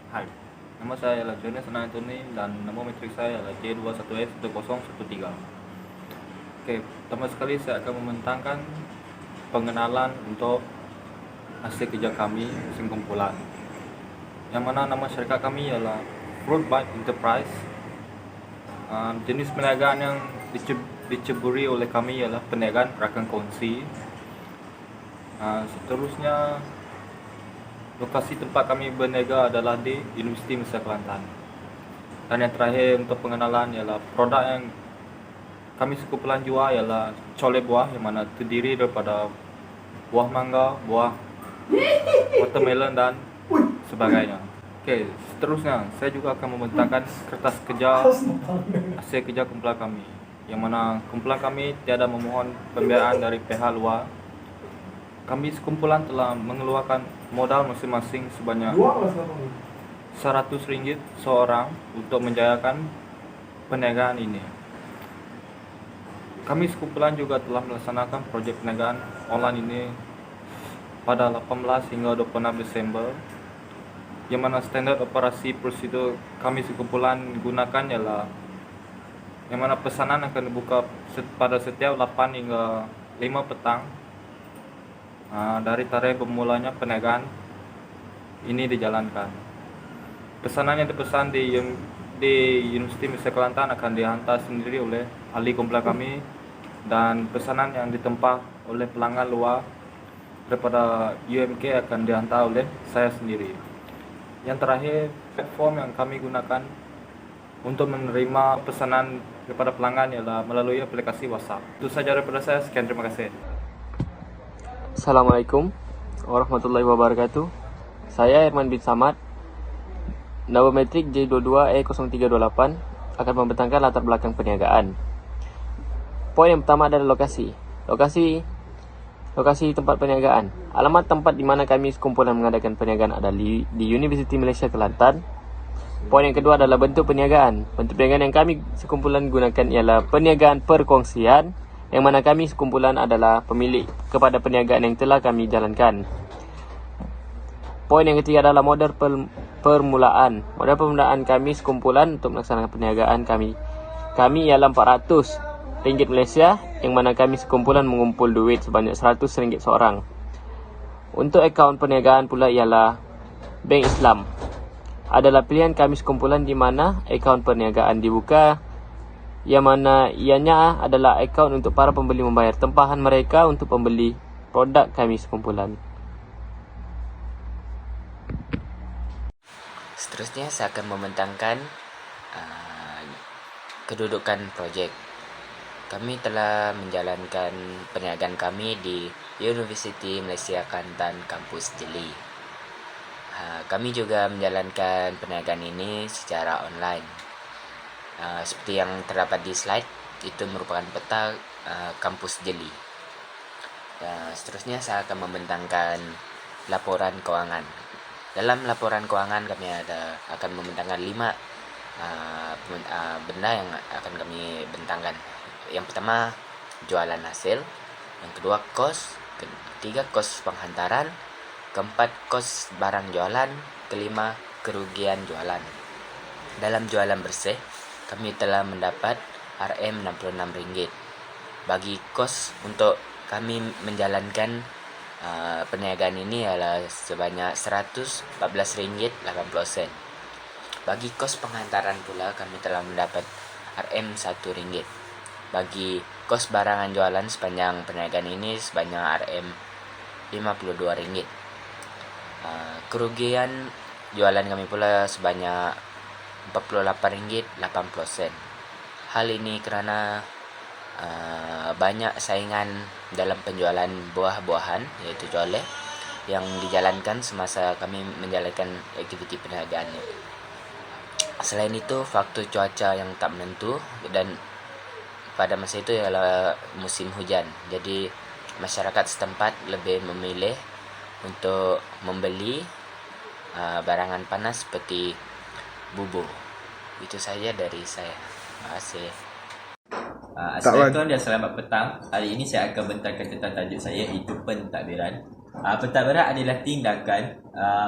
Hai, nama saya adalah Jonas Anthony dan nama metrik saya adalah J21F1013. Oke, pertama sekali saya akan membentangkan pengenalan untuk hasil kerja kami mesin kumpulan. Yang mana nama syarikat kami ialah Fruit Bite Enterprise. Jenis perniagaan yang diceburi oleh kami ialah perniagaan rakan kongsi. Seterusnya, lokasi tempat kami berniaga adalah di Universiti Malaysia Kelantan. Dan yang terakhir untuk pengenalan ialah produk yang kami sekumpulan jual ialah colek buah yang mana terdiri daripada buah mangga, buah watermelon dan sebagainya. Okey, seterusnya saya juga akan membentangkan kertas kerja hasil kerja kumpulan kami, yang mana kumpulan kami tiada memohon pembiayaan dari pihak luar. Kami sekumpulan telah mengeluarkan modal masing-masing sebanyak RM100 seorang untuk menjayakan perniagaan ini. Kami sekumpulan juga telah melaksanakan projek perniagaan online ini pada 18 hingga 26 Desember, yang mana standard operasi prosedur kami sekumpulan gunakan ialah yang mana pesanan akan dibuka pada setiap 8 hingga 5 petang dari tarikh bermulanya perniagaan ini dijalankan. Pesanan yang dipesan di Universiti Malaysia Kelantan akan dihantar sendiri oleh ahli kumpulan kami, dan pesanan yang ditempah oleh pelanggan luar daripada UMK akan dihantar oleh saya sendiri. Yang terakhir, platform yang kami gunakan untuk menerima pesanan daripada pelanggan ialah melalui aplikasi WhatsApp. Itu saja daripada saya. Sekian, terima kasih. Assalamualaikum warahmatullahi wabarakatuh. Saya Herman bin Samad, nama metrik J22E0328, akan membentangkan latar belakang perniagaan. Poin yang pertama adalah lokasi tempat perniagaan. Alamat tempat di mana kami sekumpulan mengadakan perniagaan adalah di Universiti Malaysia Kelantan. Poin yang kedua adalah bentuk perniagaan. Bentuk perniagaan yang kami sekumpulan gunakan ialah perniagaan perkongsian, yang mana kami sekumpulan adalah pemilik kepada perniagaan yang telah kami jalankan. Poin yang ketiga adalah modal permulaan. Modal permulaan kami sekumpulan untuk melaksanakan perniagaan kami ialah RM400 Malaysia, yang mana kami sekumpulan mengumpul duit sebanyak RM100 seorang. Untuk akaun perniagaan pula ialah Bank Islam. Adalah pilihan kami sekumpulan di mana akaun perniagaan dibuka, yang mana ianya adalah akaun untuk para pembeli membayar tempahan mereka untuk pembeli produk kami sekumpulan. Seterusnya saya akan membentangkan kedudukan projek. Kami telah menjalankan perniagaan kami di Universiti Malaysia Kelantan Kampus Jeli. Kami juga menjalankan perniagaan ini secara online. Seperti yang terdapat di slide, itu merupakan peta Kampus Jeli. Seterusnya saya akan membentangkan laporan keuangan. Dalam laporan keuangan kami akan membentangkan 5 benda yang akan kami bentangkan. Yang pertama, jualan hasil. Yang kedua, kos. Ketiga, kos penghantaran. Keempat, kos barang jualan. Kelima, kerugian jualan. Dalam jualan bersih, kami telah mendapat RM66. Bagi kos untuk kami menjalankan perniagaan ini adalah sebanyak RM114.80. Bagi kos penghantaran pula kami telah mendapat RM1. Bagi kos barangan jualan sepanjang perniagaan ini sebanyak RM52. Kerugian jualan kami pula sebanyak RM48.80. Hal ini kerana banyak saingan dalam penjualan buah-buahan, iaitu colek, yang dijalankan semasa kami menjalankan aktiviti perniagaan. Selain itu, faktor cuaca yang tak menentu, dan pada masa itu ialah musim hujan, jadi masyarakat setempat lebih memilih untuk membeli barangan panas seperti bubur. Itu saja dari saya. Terima kasih. Assalamualaikum dan selamat petang. Hari ini saya akan bentangkan tentang tajuk saya, iaitu pentadbiran. Pentadbiran adalah tindakan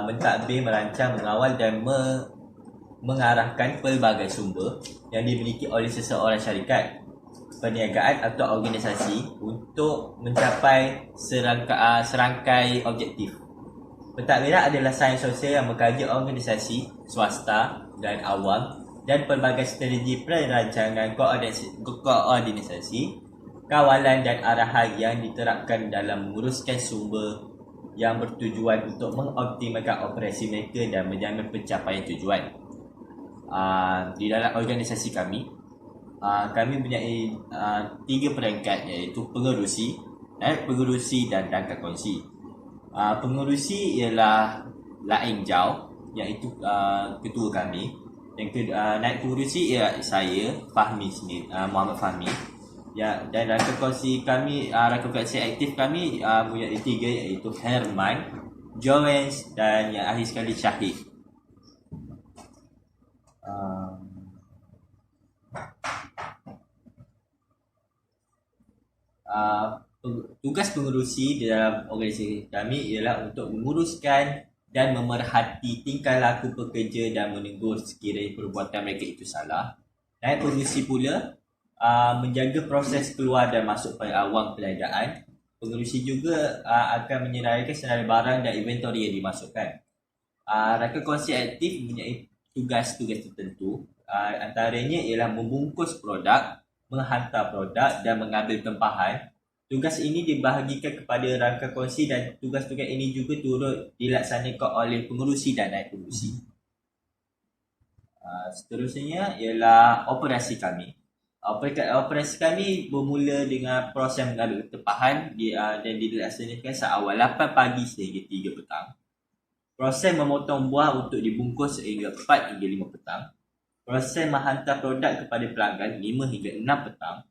mentadbir, merancang, mengawal dan mengarahkan pelbagai sumber yang dimiliki oleh seseorang syarikat, perniagaan atau organisasi untuk mencapai serangkai objektif. Pentadbiran adalah sains sosial yang mengkaji organisasi, swasta dan awam dan pelbagai strategi perancangan, koordinasi, kawalan dan arahan yang diterapkan dalam menguruskan sumber yang bertujuan untuk mengoptimalkan operasi mereka dan menjamin pencapaian tujuan. Di dalam organisasi kami, kami mempunyai 3 peringkat, iaitu pengerusi, naib pengerusi dan rangka kongsi. Pengerusi ialah Laing Jau, iaitu ketua kami. Yang naib pengerusi ialah saya, Fahmi sendiri, Muhammad Fahmi. Ya, dan rangka kongsi kami, rangka kongsi aktif kami mempunyai 3, iaitu Herman, Joens dan yang akhir sekali Syahid. Tugas pengerusi di dalam organisasi kami ialah untuk menguruskan dan memerhati tingkah laku pekerja dan menegur sekiranya perbuatan mereka itu salah. Naib pengerusi pula menjaga proses keluar dan masuk wang perniagaan. Pengerusi juga akan menyeraikan senarai barang dan inventory yang dimasukkan. Rangka kongsi aktif mempunyai tugas-tugas tertentu. Antaranya ialah membungkus produk, menghantar produk dan mengambil tempahan. Tugas ini dibahagikan kepada rangka kongsi dan tugas-tugas ini juga turut dilaksanakan oleh pengerusi dan naib pengerusi. Seterusnya ialah operasi kami. Operasi kami bermula dengan proses mengambil tempahan dan dilaksanakan seawal 8 pagi sehingga 3 petang. Proses memotong buah untuk dibungkus sehingga 4 hingga 5 petang. Proses menghantar produk kepada pelanggan 5 hingga 6 petang.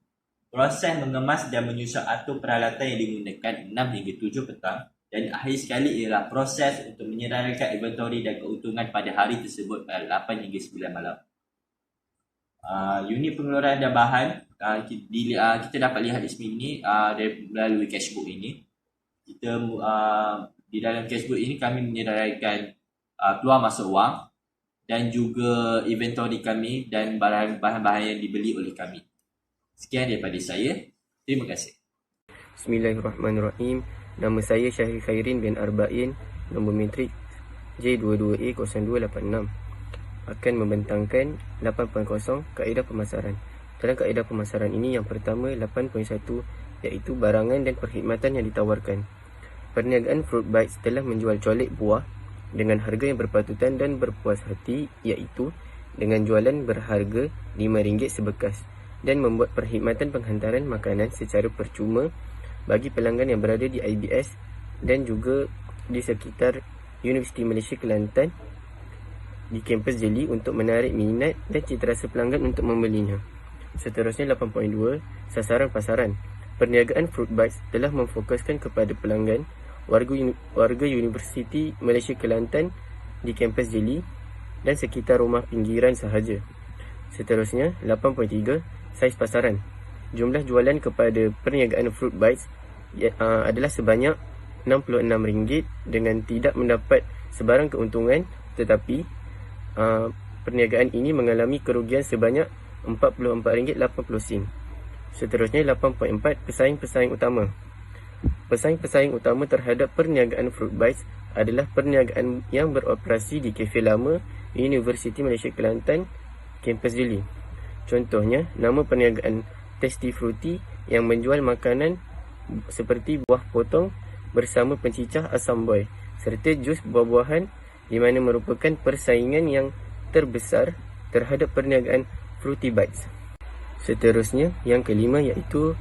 Proses mengemas dan menyusun atur peralatan yang digunakan 6 hingga 7 petang. Dan akhir sekali ialah proses untuk menyerahkan inventory dan keuntungan pada hari tersebut pada 8 hingga 9 malam. Unit pengeluaran dan bahan kita dapat lihat di sini melalui cashbook ini. Kita di dalam cashbook ini kami menyerahkan keluar masuk wang dan juga inventory kami dan bahan-bahan yang dibeli oleh kami. Sekian daripada saya. Terima kasih. Bismillahirrahmanirrahim. Nama saya Syahril Khairin bin Arba'in, nombor matrik J22A0286. Akan membentangkan 8.0 kaedah pemasaran. Dalam kaedah pemasaran ini, yang pertama 8.1 iaitu barangan dan perkhidmatan yang ditawarkan. Perniagaan Fruit Bites telah menjual colek buah dengan harga yang berpatutan dan berpuas hati, iaitu dengan jualan berharga RM5 sebekas dan membuat perkhidmatan penghantaran makanan secara percuma bagi pelanggan yang berada di IBS dan juga di sekitar Universiti Malaysia Kelantan di kampus Jeli untuk menarik minat dan citarasa pelanggan untuk membelinya. Seterusnya 8.2 sasaran pasaran. Perniagaan Fruit Bites telah memfokuskan kepada pelanggan warga Universiti Malaysia Kelantan di kampus Jeli dan sekitar rumah pinggiran sahaja. Seterusnya 8.3 saiz pasaran. Jumlah jualan kepada perniagaan Fruit Bites adalah sebanyak RM66 dengan tidak mendapat sebarang keuntungan, tetapi perniagaan ini mengalami kerugian sebanyak RM44.80. Seterusnya 8.4 pesaing-pesaing utama. Pesaing-pesaing utama terhadap perniagaan Fruit Bites adalah perniagaan yang beroperasi di kafe lama Universiti Malaysia Kelantan, kampus Jeli. Contohnya, nama perniagaan Tasty Fruity yang menjual makanan seperti buah potong bersama pencicah asam boy serta jus buah-buahan, di mana merupakan persaingan yang terbesar terhadap perniagaan Fruity Bites. Seterusnya, yang kelima iaitu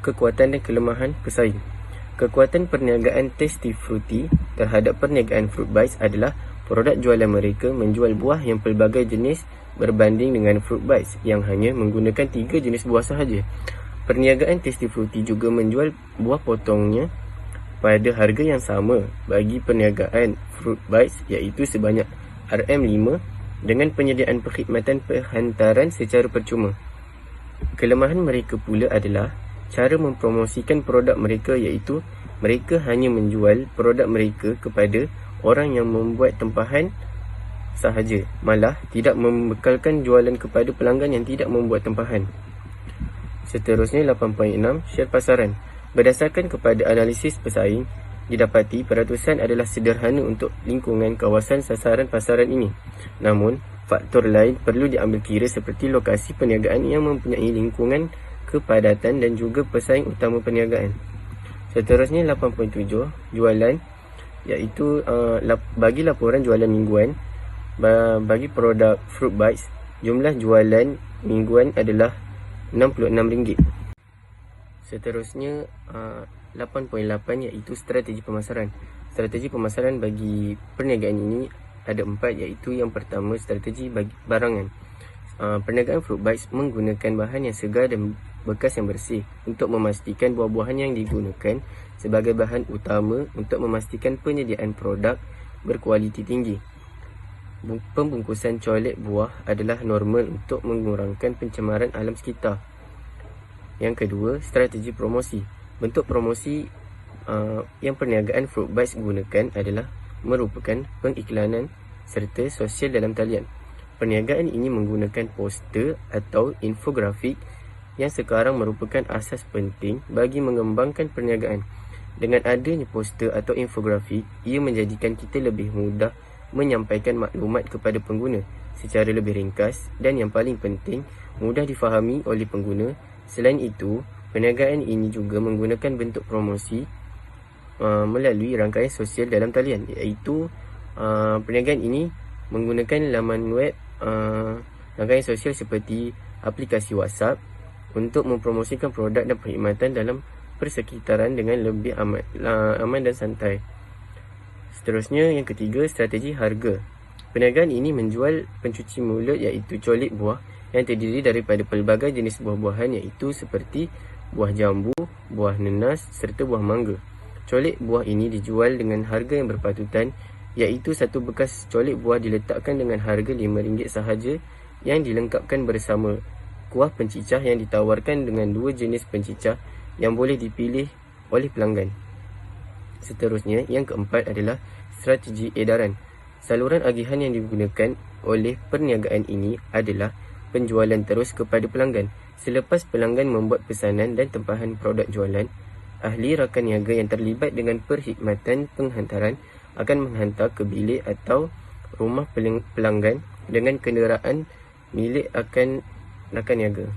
kekuatan dan kelemahan pesaing. Kekuatan perniagaan Tasty Fruity terhadap perniagaan Fruit Bites adalah produk jualan mereka menjual buah yang pelbagai jenis berbanding dengan Fruit Bites yang hanya menggunakan 3 jenis buah sahaja. Perniagaan Tasty Fruity juga menjual buah potongnya pada harga yang sama bagi perniagaan Fruit Bites, iaitu sebanyak RM5 dengan penyediaan perkhidmatan penghantaran secara percuma. Kelemahan mereka pula adalah cara mempromosikan produk mereka, iaitu Mereka hanya menjual produk mereka kepada orang yang membuat tempahan sahaja, malah tidak membekalkan jualan kepada pelanggan yang tidak membuat tempahan. Seterusnya 8.6, share pasaran. Berdasarkan kepada analisis pesaing, didapati peratusan adalah sederhana untuk lingkungan kawasan sasaran pasaran ini. Namun, faktor lain perlu diambil kira seperti lokasi perniagaan yang mempunyai lingkungan kepadatan dan juga pesaing utama perniagaan. Seterusnya 8.7, jualan, iaitu bagi laporan jualan mingguan bagi produk Fruit Bites, jumlah jualan mingguan adalah RM66. Seterusnya 8.8 iaitu strategi pemasaran. Strategi pemasaran bagi perniagaan ini ada 4, iaitu yang pertama strategi bagi barangan. Perniagaan Fruit Bites menggunakan bahan yang segar dan bekas yang bersih untuk memastikan buah-buahan yang digunakan sebagai bahan utama untuk memastikan penyediaan produk berkualiti tinggi. Pembungkusan colek buah adalah normal untuk mengurangkan pencemaran alam sekitar. Yang kedua, strategi promosi. Bentuk promosi yang perniagaan Fruit Bites gunakan adalah merupakan pengiklanan serta sosial dalam talian. Perniagaan ini menggunakan poster atau infografik yang sekarang merupakan asas penting bagi mengembangkan perniagaan. Dengan adanya poster atau infografik, ia menjadikan kita lebih mudah menyampaikan maklumat kepada pengguna secara lebih ringkas dan yang paling penting, mudah difahami oleh pengguna. Selain itu, perniagaan ini juga menggunakan bentuk promosi melalui rangkaian sosial dalam talian, iaitu perniagaan ini menggunakan laman web, rangkaian sosial seperti aplikasi WhatsApp untuk mempromosikan produk dan perkhidmatan dalam persekitaran dengan lebih aman dan santai. Seterusnya, yang ketiga, strategi harga. Perniagaan ini menjual pencuci mulut iaitu colik buah yang terdiri daripada pelbagai jenis buah-buahan iaitu seperti buah jambu, buah nenas serta buah mangga. Colik buah ini dijual dengan harga yang berpatutan, iaitu satu bekas colik buah diletakkan dengan harga RM5 sahaja yang dilengkapkan bersama kuah pencicah yang ditawarkan dengan 2 jenis pencicah yang boleh dipilih oleh pelanggan. Seterusnya, yang keempat adalah strategi edaran. Saluran agihan yang digunakan oleh perniagaan ini adalah penjualan terus kepada pelanggan. Selepas pelanggan membuat pesanan dan tempahan produk jualan, ahli rakan niaga yang terlibat dengan perkhidmatan penghantaran akan menghantar ke bilik atau rumah pelanggan dengan kenderaan milik rakan niaga.